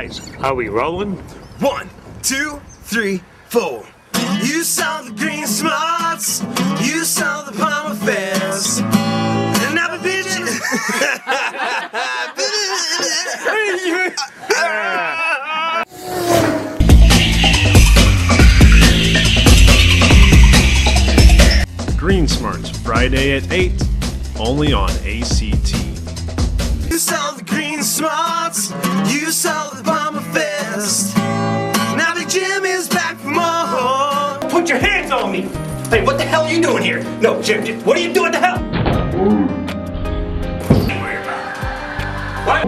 Guys, are we rolling? 1, 2, 3, 4. You saw the green smarts, you saw the Palmer Fest, and I've been bitching. Green Smarts, Friday at 8, only on ACT. You saw the green smarts, you saw the Palmer Fest. Now Big Jim is back for more. Put your hands on me! Hey, what the hell are you doing here? No, Jim, what are you doing the hell? What?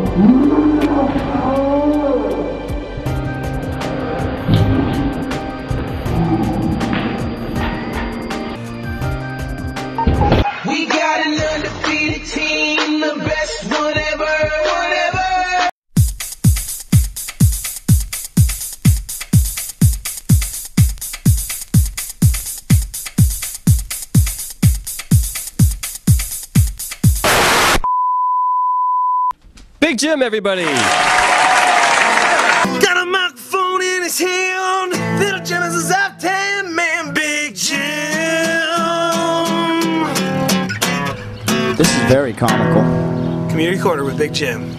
We got an undefeated team, the best one ever. Big Jim, everybody! Got a microphone in his hand. Little Jim is his out-hand man, Big Jim. This is very comical. Community Corner with Big Jim.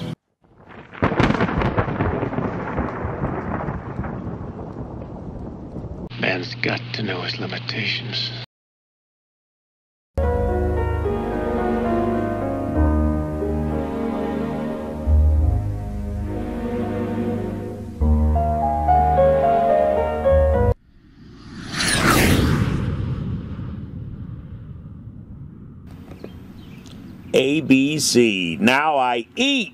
Man's got to know his limitations. ABC. Now I eat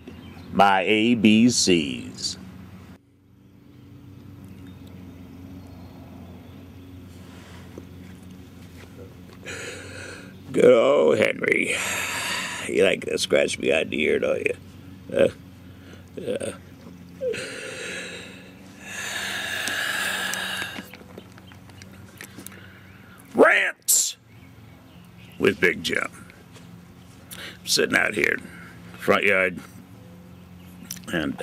my ABCs. Good old Henry. You like to scratch me on the ear, don't you? Rants with Big Jim. Sitting out here in the front yard, and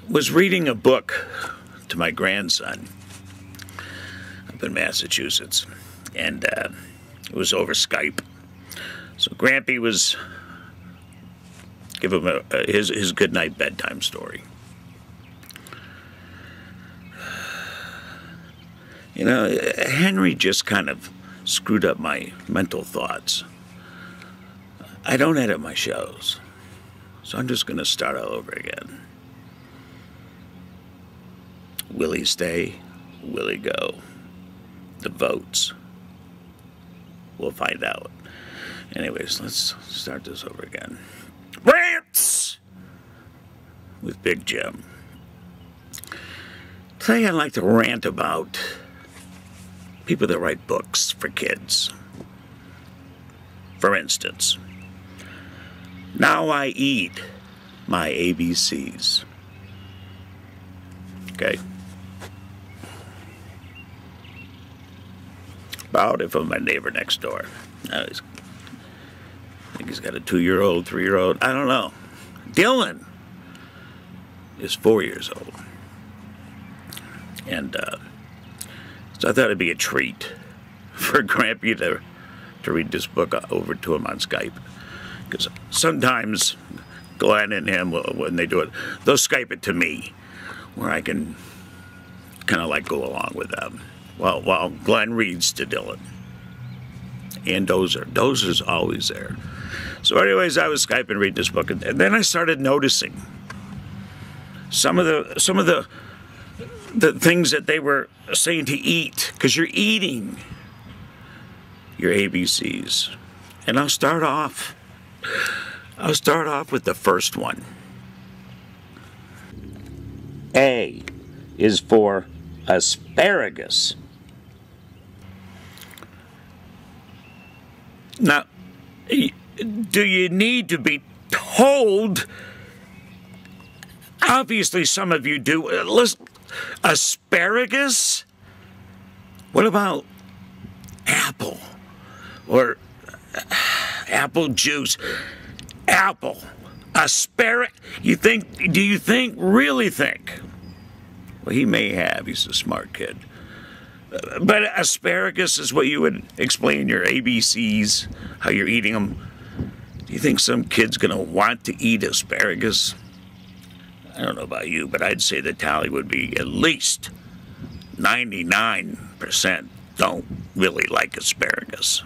was reading a book to my grandson up in Massachusetts, and it was over Skype. So Grampy was give him his goodnight bedtime story. You know, Henry just kind of screwed up my mental thoughts. I don't edit my shows, so I'm just going to start all over again. Will he stay? Will he go? The votes. We'll find out. Anyways, let's start this over again. Rants with Big Jim. Today I'd like to rant about people that write books for kids. For instance, now I eat my ABCs. Okay? About it from my neighbor next door. I think he's got a 2-year-old, 3-year-old. I don't know. Dylan is 4 years old. And, so I thought it'd be a treat for Grampy to read this book over to him on Skype. Because sometimes Glenn and him, when they do it, they'll Skype it to me, where I can kind of like go along with them. While Glenn reads to Dylan. And Dozer's always there. So anyways, I was Skyping reading this book, and then I started noticing some of the things that they were saying to eat, because you're eating your ABCs. And I'll start off with the first one. A is for asparagus. Now, do you need to be told? Obviously, some of you do. Listen, asparagus? What about apple? or apple juice. Apple. Asparagus. Do you really think? Well, he may have. He's a smart kid. But asparagus is what you would explain your ABCs, how you're eating them. Do you think some kid's going to want to eat asparagus? I don't know about you, but I'd say the tally would be at least 99% don't really like asparagus.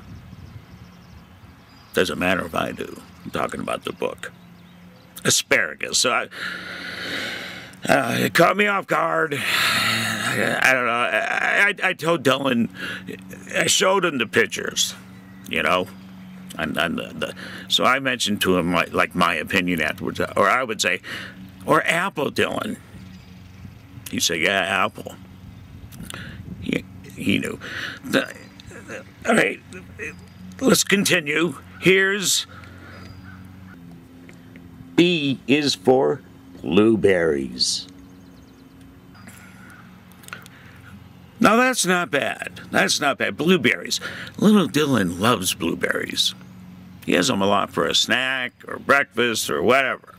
Doesn't matter if I do. I'm talking about the book. Asparagus. So it caught me off guard. I don't know. I told Dylan, I showed him the pictures, you know. So I mentioned to him like my opinion afterwards, or I would say, or apple, Dylan. He'd say, yeah, apple. He knew. All right, let's continue. Here's B is for blueberries. Now that's not bad. That's not bad. Blueberries. Little Dylan loves blueberries. He has them a lot for a snack or breakfast or whatever.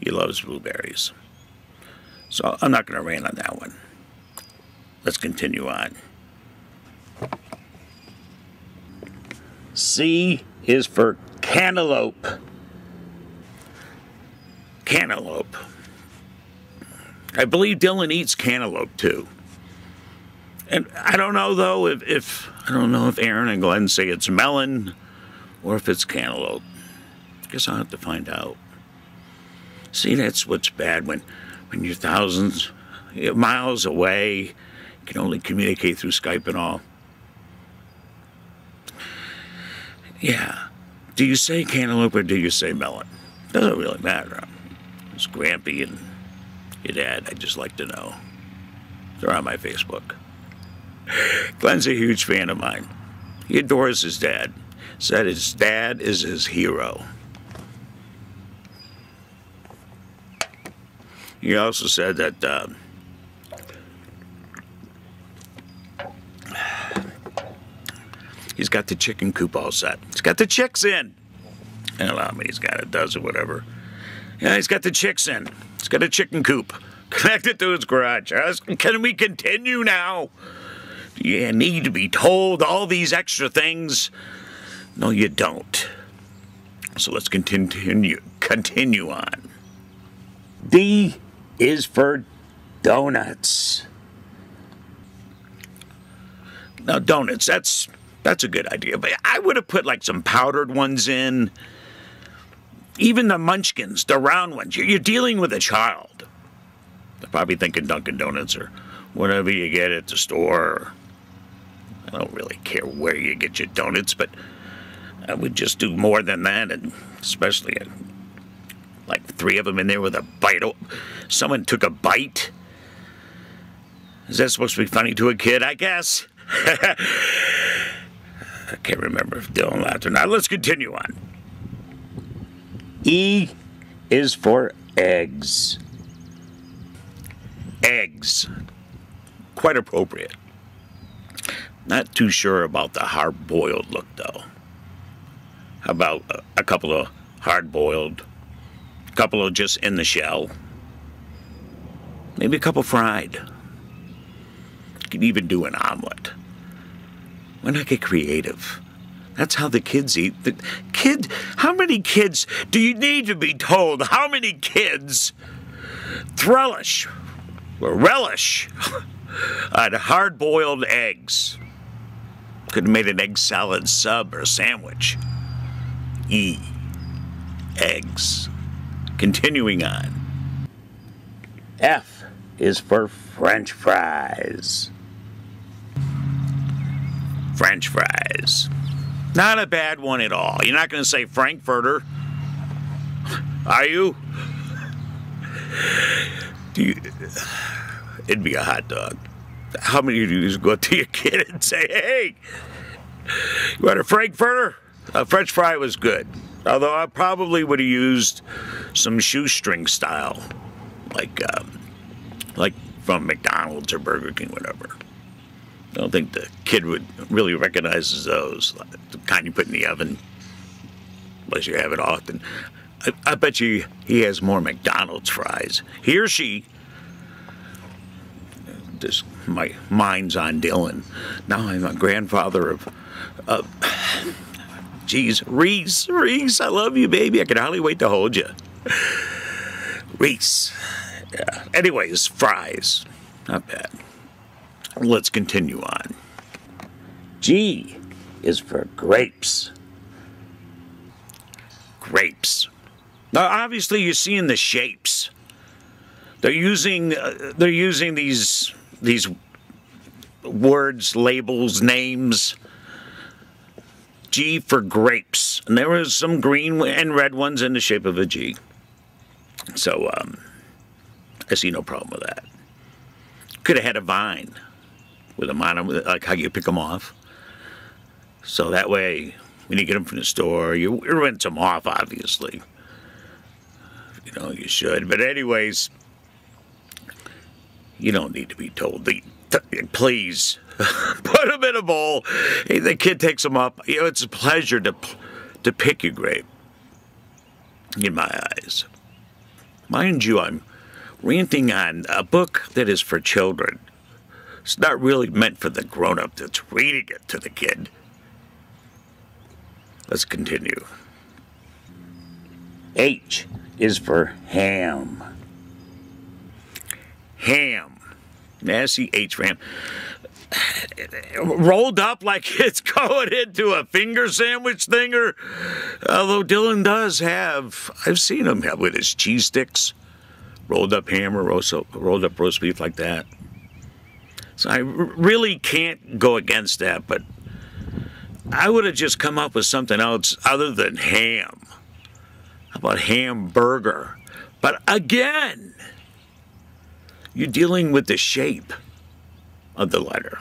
He loves blueberries. So I'm not going to rant on that one. Let's continue on. C is for cantaloupe. Cantaloupe. I believe Dylan eats cantaloupe too. And I don't know though if Aaron and Glenn say it's melon or if it's cantaloupe. Guess I'll have to find out. See, that's what's bad when you're thousands miles away, you can only communicate through Skype and all. Yeah. Do you say cantaloupe or do you say melon? Doesn't really matter. It's Grampy and your dad. I'd just like to know. They're on my Facebook. Glenn's a huge fan of mine. He adores his dad. Said his dad is his hero. He also said that he's got the chicken coop all set. He's got the chicks in. I don't know how many he's got, a dozen, whatever. Yeah, he's got the chicks in. He's got a chicken coop connected to his garage. Can we continue now? Do you need to be told all these extra things? No, you don't. So let's continue on. D is for donuts. Now, donuts, that's a good idea. But I would have put like some powdered ones in. Even the munchkins, the round ones. You're dealing with a child. They're probably thinking Dunkin' Donuts or whatever you get at the store. I don't really care where you get your donuts, but I would just do more than that, and especially like 3 of them in there with a bite. Someone took a bite. Is that supposed to be funny to a kid? I guess. I can't remember if Dylan laughed or not. Let's continue on. E is for eggs. Eggs. Quite appropriate. Not too sure about the hard-boiled look, though. How about a couple of hard-boiled, a couple of just in the shell, maybe a couple fried. You could even do an omelet. Why not get creative? That's how the kids eat. How many kids do you need to be told? How many kids relish on hard-boiled eggs? Could have made an egg salad sub or sandwich. E. Eggs. Continuing on. F is for French fries. French fries. Not a bad one at all. You're not going to say Frankfurter, are you? It'd be a hot dog. How many of you just go up to your kid and say, hey, you want a Frankfurter? A French fry was good. Although I probably would have used some shoestring style, like from McDonald's or Burger King, whatever. I don't think the kid would really recognize those, like the kind you put in the oven, unless you have it often. I bet you he has more McDonald's fries. He or she. Just my mind's on Dylan. Now I'm a grandfather of geez, Reese, I love you, baby. I can hardly wait to hold you. Reese. Yeah. Anyways, fries. Not bad. Let's continue on. G is for grapes. Grapes. Now, obviously, you're seeing the shapes. They're using these words, labels, names. G for grapes, and there was some green and red ones in the shape of a G. So I see no problem with that. Could have had a vine with them on them, like how you pick them off. So that way, when you get them from the store, you rinse them off, obviously. You know, you should. But anyways, you don't need to be told. Please, put them in a bowl. Hey, the kid takes them up. You know, it's a pleasure to pick your grape, in my eyes. Mind you, I'm ranting on a book that is for children. It's not really meant for the grown-up that's reading it to the kid. Let's continue. H is for ham. Ham. Nasty H for ham. Rolled up like it's going into a finger sandwich thing, or although Dylan does have, I've seen him have with his cheese sticks, rolled up ham or rolled up roast beef like that. So I really can't go against that, but I would have just come up with something else other than ham. How about hamburger? But again, you're dealing with the shape of the letter.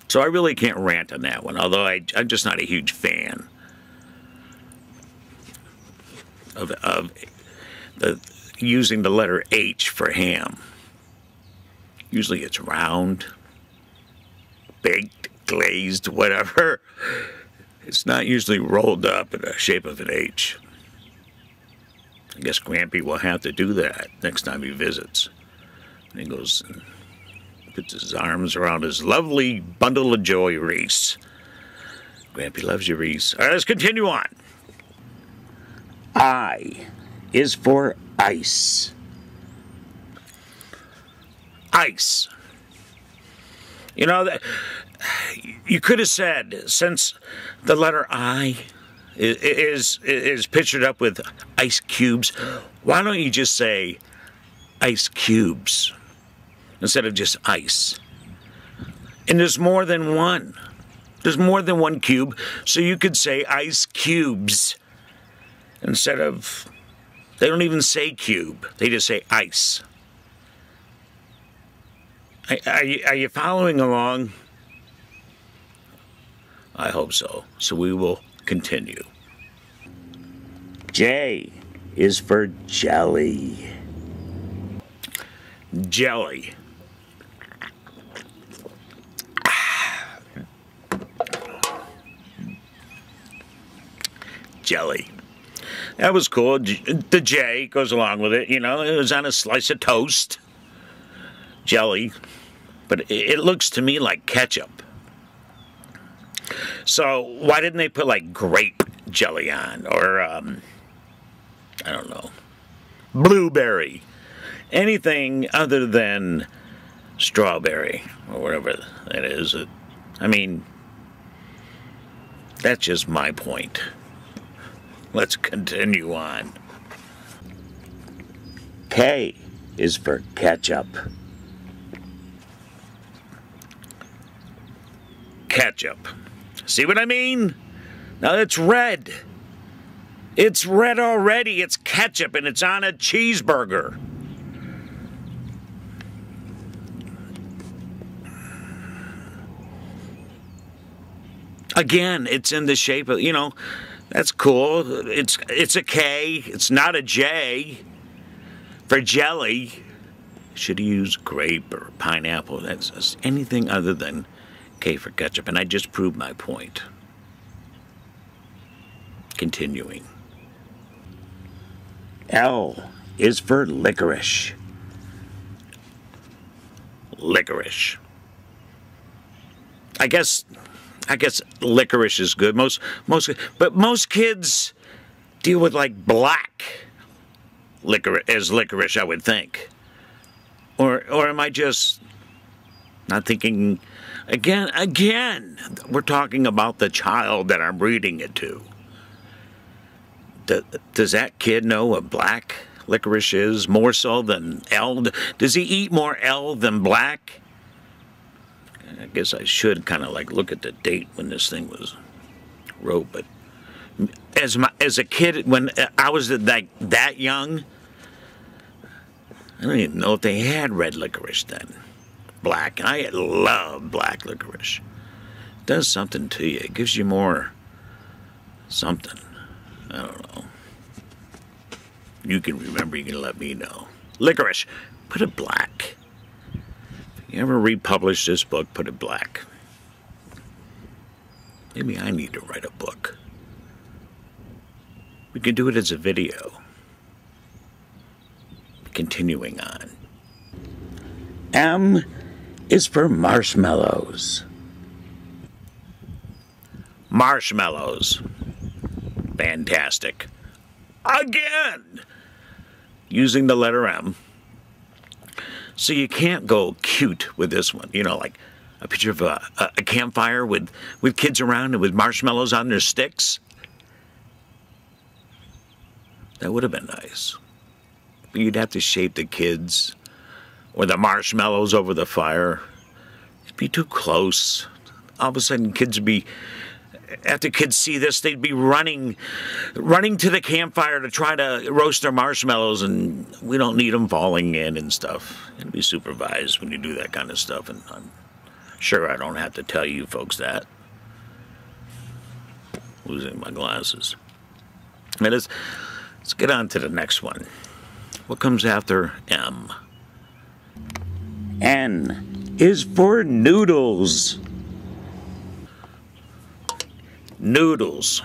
So I really can't rant on that one, although I'm just not a huge fan of using the letter H for ham. Usually it's round, baked, glazed, whatever. It's not usually rolled up in the shape of an H. I guess Grampy will have to do that next time he visits. And he goes and puts his arms around his lovely bundle of joy, Reese. Grampy loves you, Reese. All right, let's continue on. I is for ice. Ice. You know, you could have said, since the letter I is pictured up with ice cubes, why don't you just say ice cubes instead of just ice? And there's more than one. There's more than one cube, so you could say ice cubes instead of, they don't even say cube, they just say ice. Are you following along? I hope so. So we will continue. J is for jelly. Jelly. Jelly. That was cool. The J goes along with it. You know, it was on a slice of toast. Jelly. But it looks to me like ketchup. So why didn't they put like grape jelly on? Or, I don't know, blueberry. Anything other than strawberry or whatever that is. I mean, that's just my point. Let's continue on. K is for ketchup. Ketchup. See what I mean? Now it's red. It's red already. It's ketchup and it's on a cheeseburger. Again, it's in the shape of, you know, that's cool. It's a K. It's not a J for jelly. Should he use grape or pineapple? That's anything other than K for ketchup. And I just proved my point. Continuing. L is for licorice. Licorice. I guess licorice is good. But most kids deal with like black licorice, I would think. Or am I just not thinking? Again, we're talking about the child that I'm reading it to. Does that kid know what black licorice is more so than L? Does he eat more L than black? I guess I should kind of like look at the date when this thing was wrote. But as a kid, when I was like that young, I don't even know if they had red licorice then. Black. I love black licorice. It does something to you. It gives you more something. I don't know. You can remember, you can let me know. Licorice. Put it black. If you ever republish this book, put it black. Maybe I need to write a book. We can do it as a video. Continuing on. M is for marshmallows. Marshmallows. Fantastic. Again! Using the letter M. So you can't go cute with this one. You know, like a picture of a campfire with kids around and with marshmallows on their sticks. That would have been nice. But you'd have to shape the kids or the marshmallows over the fire. It'd be too close. All of a sudden, kids would be, after kids see this, they'd be running to the campfire to try to roast their marshmallows, and we don't need them falling in and stuff. It'd be supervised when you do that kind of stuff, and I'm sure I don't have to tell you folks that. Losing my glasses. Let's get on to the next one. What comes after M? N is for noodles. Noodles.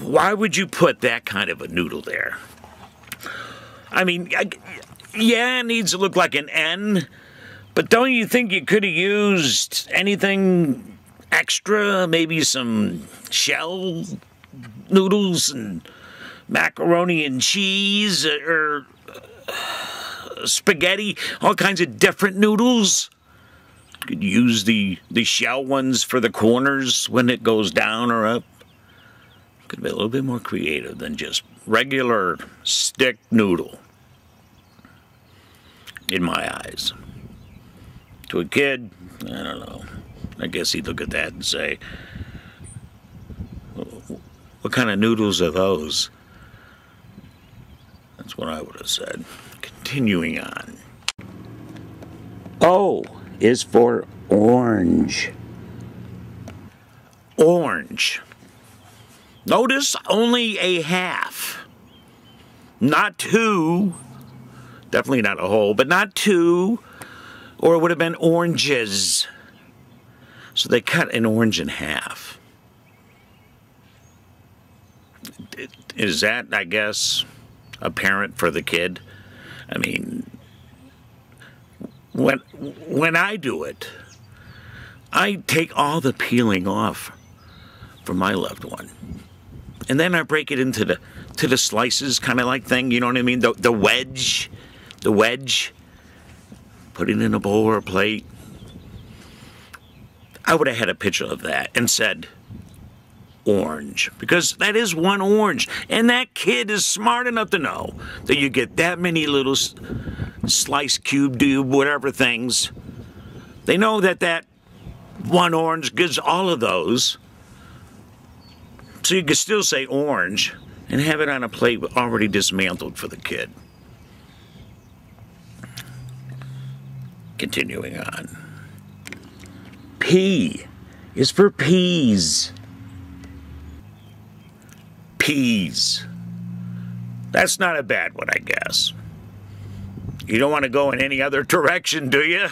Why would you put that kind of a noodle there? I mean, yeah, it needs to look like an N, but don't you think you could have used anything extra? Maybe some shell noodles and macaroni and cheese, or spaghetti, all kinds of different noodles. You could use the shell ones for the corners when it goes down or up. Could be a little bit more creative than just regular stick noodle, in my eyes. To a kid, I don't know. I guess he'd look at that and say, what kind of noodles are those? That's what I would have said. Continuing on. O is for orange. Orange. Notice only a half. Not two. Definitely not a whole, but not two. Or it would have been oranges. So they cut an orange in half. Is that, I guess, apparent for the kid? I mean, when I do it, I take all the peeling off for my loved one. And then I break it into the slices kind of like thing, you know what I mean? The wedge. Put it in a bowl or a plate. I would have had a picture of that and said orange, because that is one orange, and that kid is smart enough to know that you get that many little slice, cube, whatever things. They know that one orange gives all of those, so you could still say orange and have it on a plate already dismantled for the kid. Continuing on. P is for peas. peas. That's not a bad one, I guess. You don't want to go in any other direction, do you?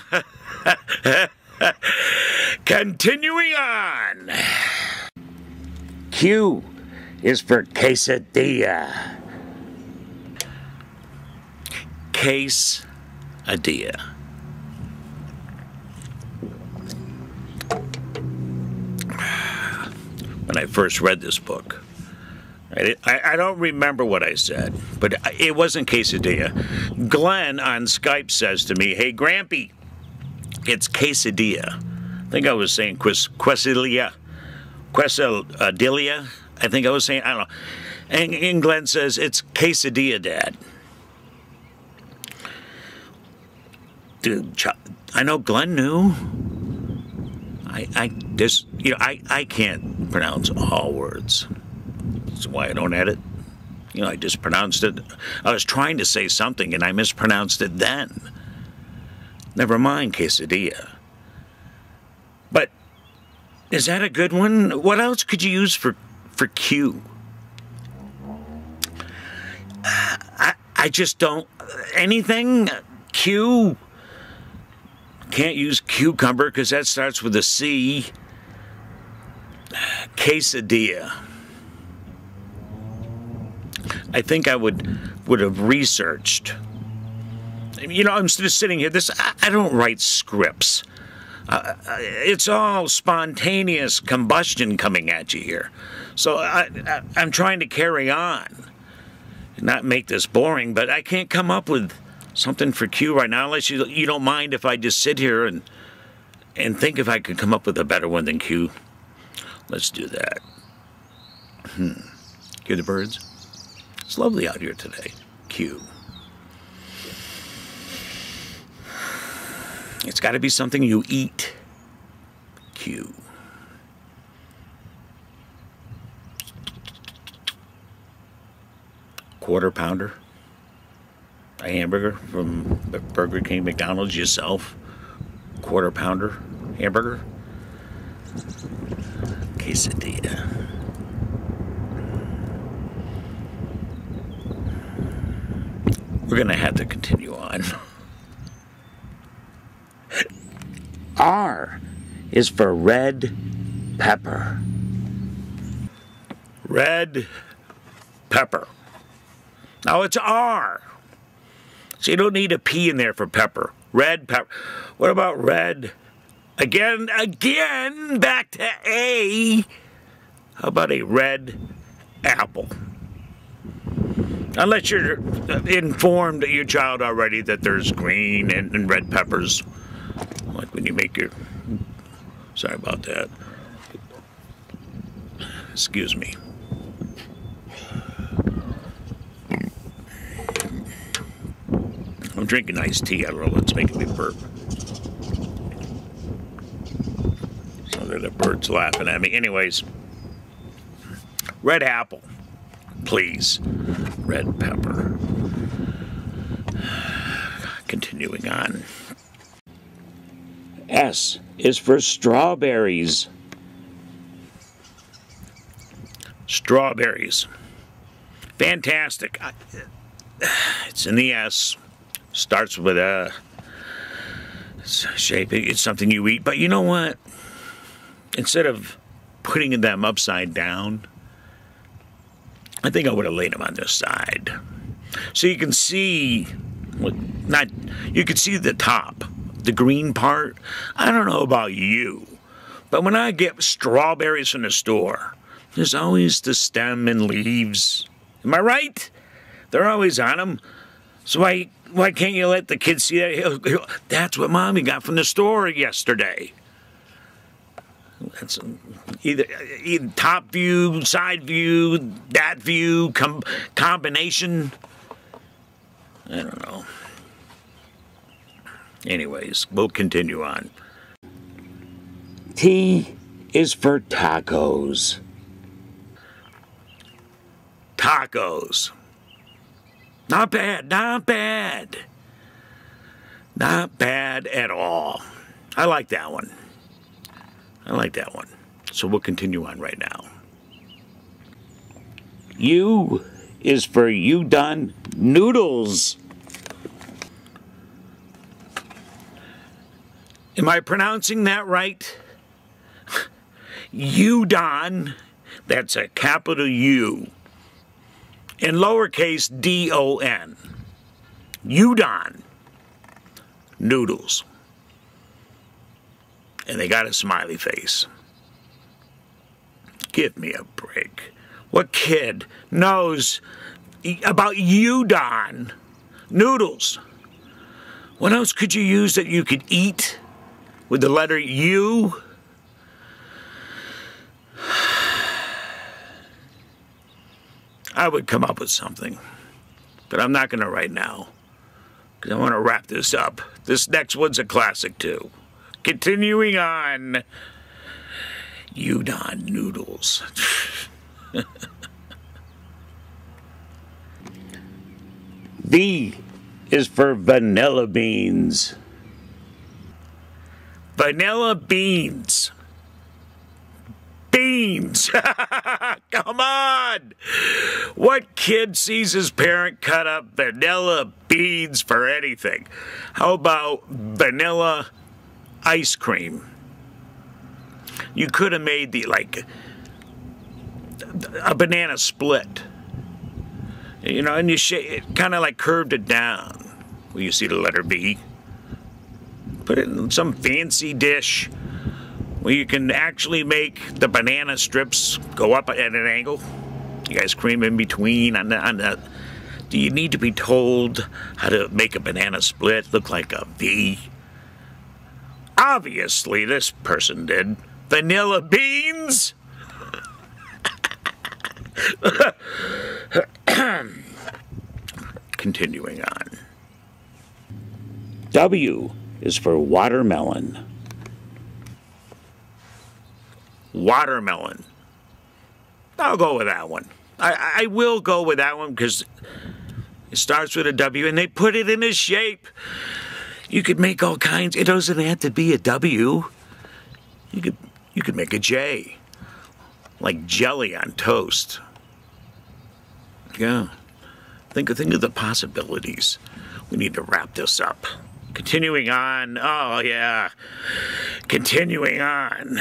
Continuing on. Q is for quesadilla. Quesadilla. When I first read this book, I don't remember what I said, but it wasn't quesadilla. Glenn on Skype says to me, "Hey, Grampy, it's quesadilla." I think I was saying quesadilla. Quesadilla, I think I was saying, I don't know. And Glenn says, "It's quesadilla, Dad." Dude, I know Glenn knew. I can't pronounce all words. That's why I don't edit. I just pronounced it. I was trying to say something and I mispronounced it then. Never mind quesadilla. But is that a good one? What else could you use for Q? I just don't. Anything Q. Can't use cucumber because that starts with a C. Quesadilla. I think I would have researched. I'm just sitting here. I don't write scripts. It's all spontaneous combustion coming at you here. So I'm trying to carry on and not make this boring, but I can't come up with something for Q right now, unless you don't mind if I just sit here and think if I could come up with a better one than Q. Let's do that. Hear the birds? It's lovely out here today. Q. It's got to be something you eat. Q. Quarter pounder. A hamburger from Burger King, McDonald's, yourself. Quarter pounder hamburger. Quesadilla. We're going to have to continue on. R is for red pepper. Red pepper. Now it's R. So you don't need a P in there for pepper. Red pepper. What about red? Again, back to A. How about a red apple? Unless you're informed your child already that there's green and red peppers. Like when you make your... Sorry about that. Excuse me. I'm drinking iced tea. I don't know what's making me burp. So there the birds laughing at me. Anyways, red apple, please. Red pepper. Continuing on. S is for strawberries. Strawberries. Fantastic. It's in the S. Starts with a shape. It's something you eat. But you know what? Instead of putting them upside down, I think I would have laid them on this side. So you can see, you can see the top, the green part. I don't know about you, but when I get strawberries from the store, there's always the stem and leaves. Am I right? They're always on them. So why can't you let the kids see that? That's what Mommy got from the store yesterday. That's either top view, side view, that view, combination. I don't know. Anyways, we'll continue on. T is for tacos. Tacos. Not bad, not bad. Not bad at all. I like that one. I like that one. So we'll continue on right now. U is for you done noodles. Am I pronouncing that right? Udon, that's a capital U, and lowercase D-O-N. Udon noodles. And they got a smiley face. Give me a break. What kid knows about udon noodles? What else could you use that you could eat with the letter U? I would come up with something, but I'm not going to right now, because I want to wrap this up. This next one's a classic, too. Continuing on, udon noodles. V is for vanilla beans. Vanilla beans. Beans! Come on! What kid sees his parent cut up vanilla beans for anything? How about vanilla ice cream? You could have made a banana split. You know, and you kind of like curved it down. Well, you see the letter B. Put it in some fancy dish where you can actually make the banana strips go up at an angle. You guys cream in between on the. Do you need to be told how to make a banana split look like a V? Obviously, this person did. Vanilla beans? Continuing on. W is for watermelon. Watermelon. I'll go with that one. I will go with that one because it starts with a W and they put it in a shape. You could make all kinds. It doesn't have to be a W. You could make a J, like jelly on toast. Yeah. Think of the possibilities. We need to wrap this up. Continuing on. Oh yeah. Continuing on.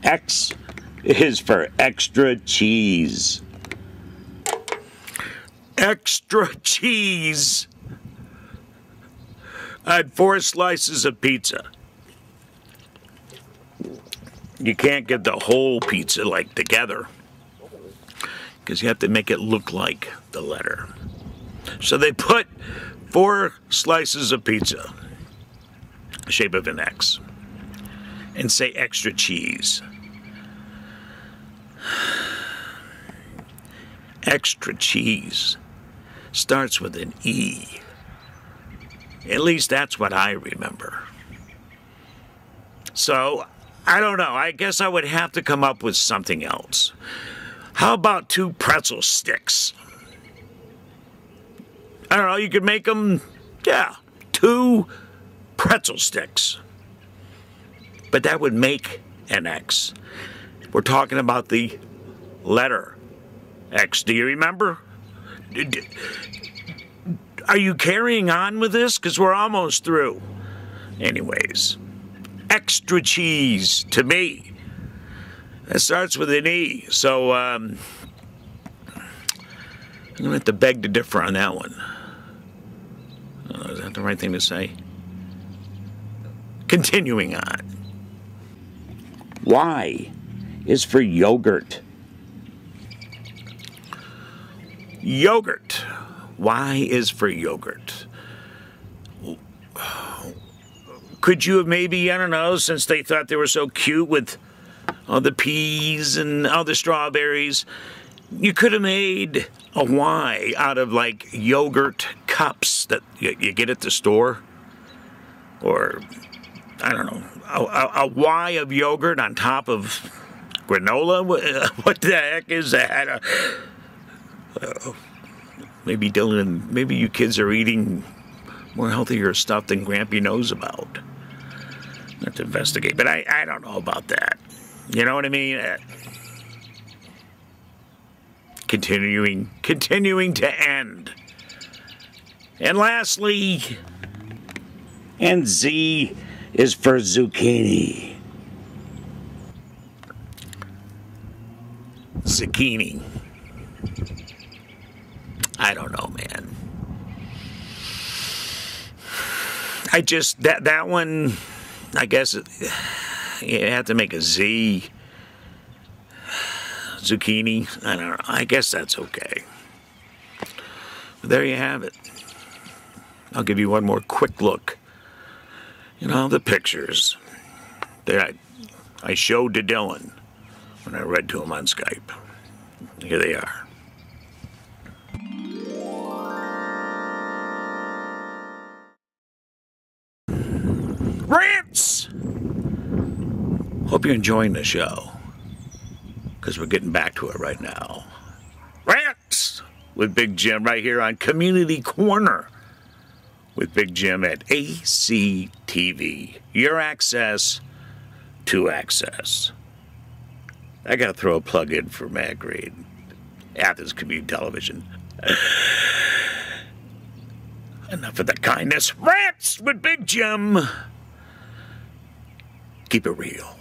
X is for extra cheese. Extra cheese. I had 4 slices of pizza. You can't get the whole pizza together because you have to make it look like the letter. So they put 4 slices of pizza, shape of an X, and say extra cheese. Extra cheese starts with an E. At least that's what I remember. So, I don't know. I guess I would have to come up with something else. How about 2 pretzel sticks? I don't know. You could make them, 2 pretzel sticks. But that would make an X. We're talking about the letter X. Do you remember? Are you carrying on with this? Because we're almost through. Anyways, extra cheese to me. That starts with an E. So I'm going to have to beg to differ on that one. Is that the right thing to say? Continuing on. Y is for yogurt. Yogurt. Y is for yogurt. Could you have maybe, I don't know, since they thought they were so cute with all the peas and all the strawberries, you could have made a Y out of yogurt cups that you get at the store? Or, I don't know, a Y of yogurt on top of granola? What the heck is that? Maybe Dylan, maybe you kids are eating more healthier stuff than Grampy knows about. I have to investigate, but I don't know about that. You know what I mean? continuing to end. And lastly, and Z is for zucchini. Zucchini. I don't know, man. I just, that one, I guess you have to make a Z. Zucchini. I don't know. I guess that's okay. But there you have it. I'll give you one more quick look. You know, the pictures that I showed to Dylan when I read to him on Skype. Here they are. Rants! Hope you're enjoying the show, because we're getting back to it right now. Rants with Big Jim right here on Community Corner with Big Jim at ACTV. Your access to access. I gotta throw a plug in for Matt Green, Athens Community Television. Enough of the kindness. Rants with Big Jim. Keep it real.